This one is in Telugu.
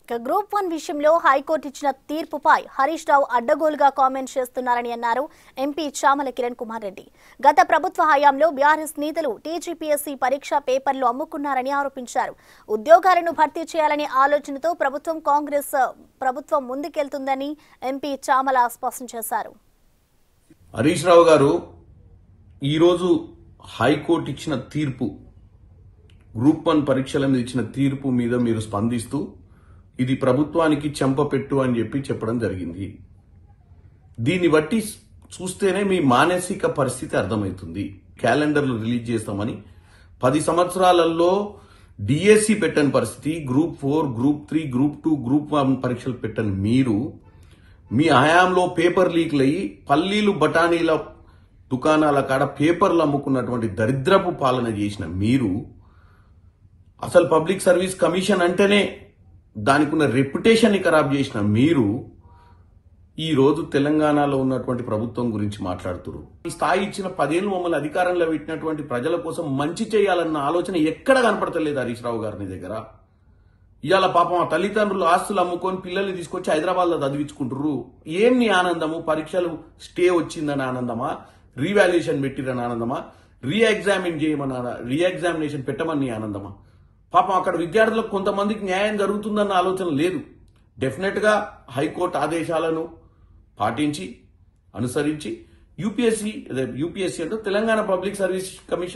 గ్రూప్ 1 విషయంలో హైకోర్టు ఇచ్చిన తీర్పుపై హరీష్ రావు అడ్డగోలుగా కామెంట్ చేస్తున్నారని అన్నారు ఎంపీ చామల కిరణ్ కుమార్ రెడ్డి. గత ప్రభుత్వ హయాంలో బీఆర్ఎస్ నేతలు టీజీపీఎస్సీ పరీక్షా పేపర్లు అమ్ముకున్నారని ఆరోపించారు. ఉద్యోగాలను భర్తీ చేయాలనే ఆలోచనతో కాంగ్రెస్ ప్రభుత్వం ముందుకెళ్తుందని ఎంపీ చామల స్పష్టం చేశారు. హరీష్ రావు గారు ఈరోజు హైకోర్టు ఇచ్చిన తీర్పు, గ్రూప్ 1 పరీక్షల మీద ఇచ్చిన తీర్పు మీద మీరు స్పందిస్తూ ఇది ప్రభుత్వానికి చెంపపెట్టు అని చెప్పడం జరిగింది. దీన్ని బట్టి చూస్తేనే మీ మానసిక పరిస్థితి అర్థమవుతుంది. క్యాలెండర్లు రిలీజ్ చేస్తామని 10 సంవత్సరాలలో డిఎస్సి పెట్టని పరిస్థితి, గ్రూప్ 4, గ్రూప్ 3, గ్రూప్ 2, గ్రూప్ 1 పరీక్షలు పెట్టని మీరు మీ హయాంలో పేపర్ లీక్లు అయ్యి పల్లీలు బఠానీల దుకాణాల కాడ పేపర్లు అమ్ముకున్నటువంటి దరిద్రపు పాలన చేసిన మీరు, అసలు పబ్లిక్ సర్వీస్ కమిషన్ అంటేనే దానికి ఉన్న రెప్యుటేషన్ ని ఖరాబ్ చేసిన మీరు ఈ రోజు తెలంగాణలో ఉన్నటువంటి ప్రభుత్వం గురించి మాట్లాడుతున్నారు. ఈ స్థాయి ఇచ్చిన 10 ఏళ్ళు మమ్మల్ని అధికారంలో పెట్టినటువంటి ప్రజల కోసం మంచి చేయాలన్న ఆలోచన ఎక్కడ కనపడతలేదు హరీష్ రావు గారి దగ్గర. ఇవాళ పాపం ఆ తల్లిదండ్రులు ఆస్తులు అమ్ముకొని పిల్లల్ని తీసుకొచ్చి హైదరాబాద్ లో చదివించుకుంటారు. ఏం నీ ఆనందము? పరీక్షలు స్టే వచ్చిందని ఆనందమా? రీవాల్యుయేషన్ పెట్టిరని ఆనందమా? రీఎగ్జామినేషన్ పెట్టమని ఆనందమా? పాపం అక్కడ విద్యార్థులకు కొంతమందికి న్యాయం జరుగుతుందన్న ఆలోచన లేదు. డెఫినెట్ గా హైకోర్టు ఆదేశాలను పాటించి అనుసరించి యూపీఎస్సీ అంటే తెలంగాణ పబ్లిక్ సర్వీస్ కమిషన్